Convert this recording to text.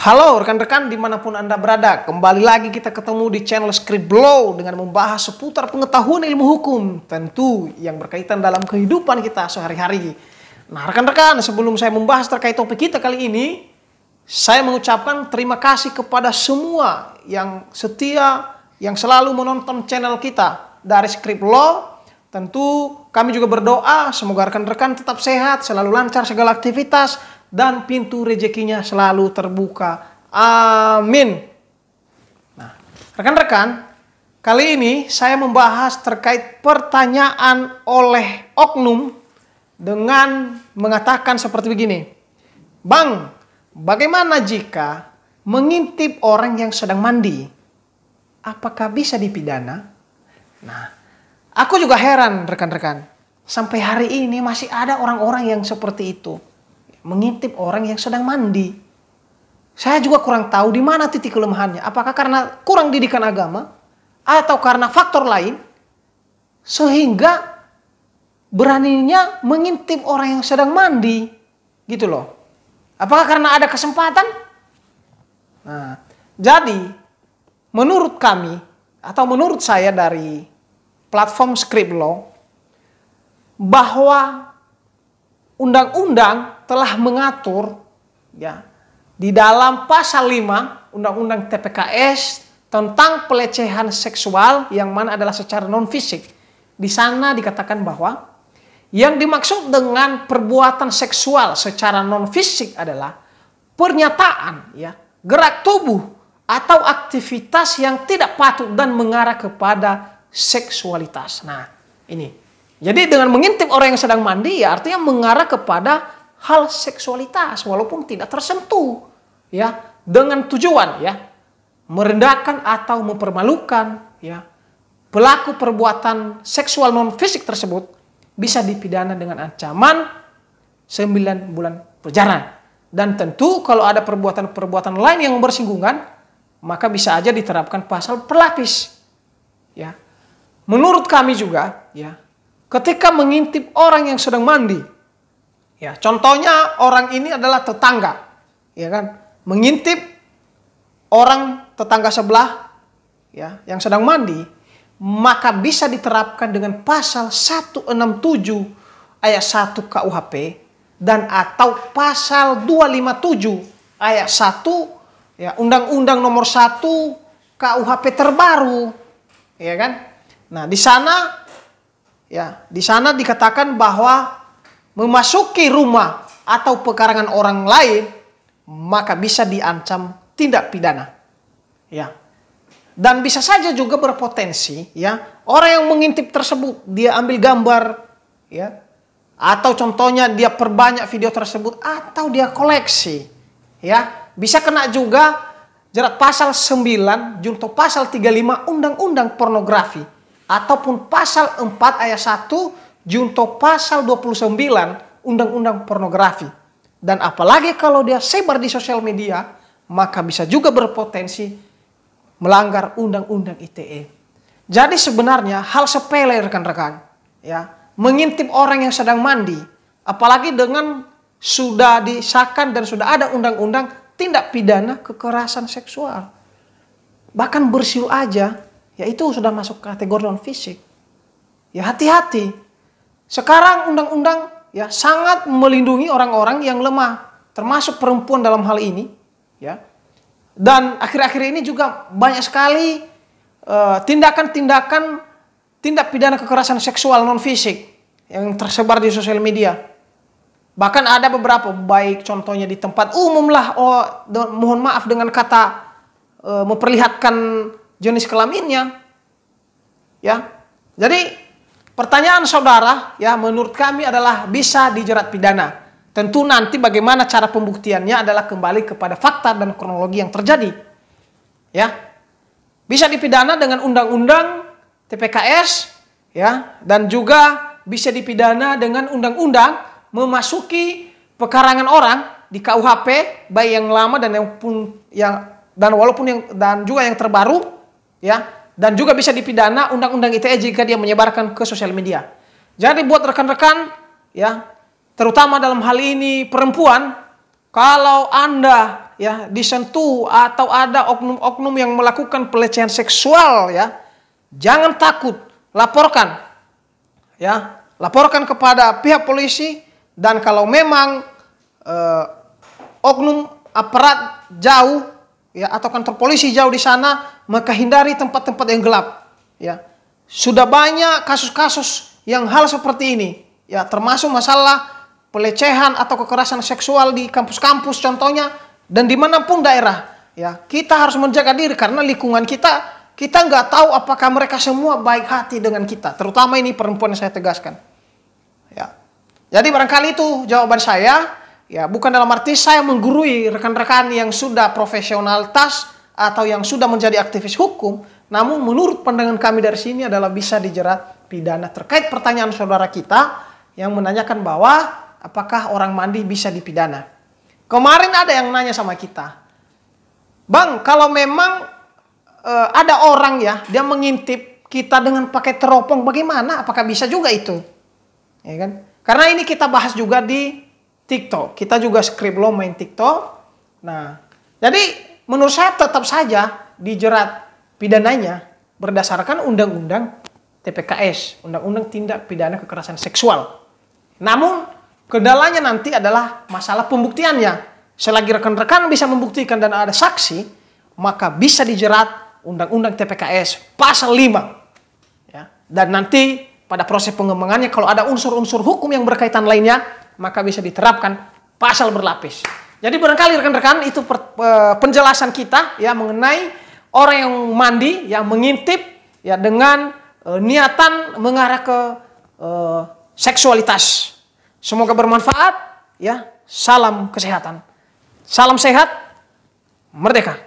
Halo rekan-rekan dimanapun Anda berada, kembali lagi kita ketemu di channel Scriblow dengan membahas seputar pengetahuan ilmu hukum, tentu yang berkaitan dalam kehidupan kita sehari-hari. Nah rekan-rekan, sebelum saya membahas terkait topik kita kali ini, saya mengucapkan terima kasih kepada semua yang setia, yang selalu menonton channel kita dari Scriblow. Tentu kami juga berdoa semoga rekan-rekan tetap sehat, selalu lancar segala aktivitas, dan pintu rezekinya selalu terbuka. Amin. Nah, rekan-rekan, kali ini saya membahas terkait pertanyaan oleh oknum dengan mengatakan seperti begini. Bang, bagaimana jika mengintip orang yang sedang mandi? Apakah bisa dipidana? Nah, aku juga heran rekan-rekan. Sampai hari ini masih ada orang-orang yang seperti itu. Mengintip orang yang sedang mandi. Saya juga kurang tahu di mana titik kelemahannya. Apakah karena kurang didikan agama atau karena faktor lain sehingga beraninya mengintip orang yang sedang mandi, gitu loh. Apakah karena ada kesempatan? Nah, jadi menurut kami atau menurut saya dari platform Scriblow bahwa undang-undang telah mengatur ya di dalam pasal 5 Undang-Undang TPKS tentang pelecehan seksual yang mana adalah secara non fisik. Di sana dikatakan bahwa yang dimaksud dengan perbuatan seksual secara non fisik adalah pernyataan ya, gerak tubuh atau aktivitas yang tidak patut dan mengarah kepada seksualitas. Nah, ini. Jadi dengan mengintip orang yang sedang mandi ya artinya mengarah kepada hal seksualitas walaupun tidak tersentuh ya, dengan tujuan ya merendahkan atau mempermalukan ya pelaku perbuatan seksual non fisik tersebut bisa dipidana dengan ancaman 9 bulan penjara. Dan tentu kalau ada perbuatan-perbuatan lain yang bersinggungan maka bisa aja diterapkan pasal berlapis ya. Menurut kami juga ya, ketika mengintip orang yang sedang mandi, ya contohnya orang ini adalah tetangga, ya kan, mengintip orang tetangga sebelah, ya yang sedang mandi, maka bisa diterapkan dengan pasal 167 ayat 1 KUHP dan atau pasal 257 ayat 1 ya Undang-Undang nomor 1 KUHP terbaru, ya kan. Nah di sana dikatakan bahwa memasuki rumah atau pekarangan orang lain maka bisa diancam tindak pidana. Ya. Dan bisa saja juga berpotensi ya, orang yang mengintip tersebut dia ambil gambar ya, atau contohnya dia perbanyak video tersebut atau dia koleksi ya, bisa kena juga jerat pasal 9 junto pasal 35 Undang-Undang Pornografi ataupun pasal 4 ayat 1 junto pasal 29 Undang-Undang Pornografi. Dan apalagi kalau dia sebar di sosial media, maka bisa juga berpotensi melanggar Undang-Undang ITE. Jadi sebenarnya hal sepele rekan-rekan, ya, mengintip orang yang sedang mandi, apalagi dengan sudah disahkan dan sudah ada undang-undang tindak pidana kekerasan seksual. Bahkan bersiul aja, ya itu sudah masuk kategori non fisik. Ya hati-hati. Sekarang undang-undang ya sangat melindungi orang-orang yang lemah, termasuk perempuan dalam hal ini, ya. Dan akhir-akhir ini juga banyak sekali tindakan-tindakan tindak pidana kekerasan seksual non fisik yang tersebar di sosial media. Bahkan ada beberapa, baik contohnya di tempat umum lah, mohon maaf dengan kata memperlihatkan jenis kelaminnya, ya. Jadi pertanyaan saudara, ya menurut kami adalah bisa dijerat pidana. Tentu nanti bagaimana cara pembuktiannya adalah kembali kepada fakta dan kronologi yang terjadi, ya. Bisa dipidana dengan undang-undang TPKS, ya, dan juga bisa dipidana dengan undang-undang memasuki pekarangan orang di KUHP, baik yang lama dan juga yang terbaru, ya, dan juga bisa dipidana undang-undang ITE jika dia menyebarkan ke sosial media. Jadi buat rekan-rekan, ya, terutama dalam hal ini perempuan, kalau Anda ya disentuh atau ada oknum-oknum yang melakukan pelecehan seksual, ya, jangan takut, laporkan. Ya, laporkan kepada pihak polisi, dan kalau memang oknum aparat jauh, ya, atau kantor polisi jauh di sana, maka hindari tempat-tempat yang gelap. Ya, sudah banyak kasus-kasus yang hal seperti ini, ya, termasuk masalah pelecehan atau kekerasan seksual di kampus-kampus contohnya, dan dimanapun daerah. Ya, kita harus menjaga diri karena lingkungan kita nggak tahu apakah mereka semua baik hati dengan kita, terutama ini perempuan yang saya tegaskan. Ya, jadi barangkali itu jawaban saya. Ya, bukan dalam arti saya menggurui rekan-rekan yang sudah profesionalitas atau yang sudah menjadi aktivis hukum, namun menurut pandangan kami dari sini adalah bisa dijerat pidana. Terkait pertanyaan saudara kita yang menanyakan bahwa apakah orang mandi bisa dipidana. Kemarin ada yang nanya sama kita, Bang, kalau memang ada orang, ya, dia mengintip kita dengan pakai teropong, bagaimana? Apakah bisa juga itu? Ya kan? Karena ini kita bahas juga di TikTok. Kita juga skrip lo main TikTok. Nah, jadi menurut saya tetap saja dijerat pidananya berdasarkan Undang-Undang TPKS, Undang-Undang Tindak Pidana Kekerasan Seksual. Namun kendalanya nanti adalah masalah pembuktiannya. Selagi rekan-rekan bisa membuktikan dan ada saksi, maka bisa dijerat Undang-Undang TPKS pasal 5. Ya. Dan nanti pada proses pengembangannya kalau ada unsur-unsur hukum yang berkaitan lainnya, maka bisa diterapkan pasal berlapis. Jadi barangkali rekan-rekan itu penjelasan kita, ya, mengenai orang yang mandi, yang mengintip, ya, dengan niatan mengarah ke seksualitas. Semoga bermanfaat, ya. Salam kesehatan. Salam sehat, merdeka.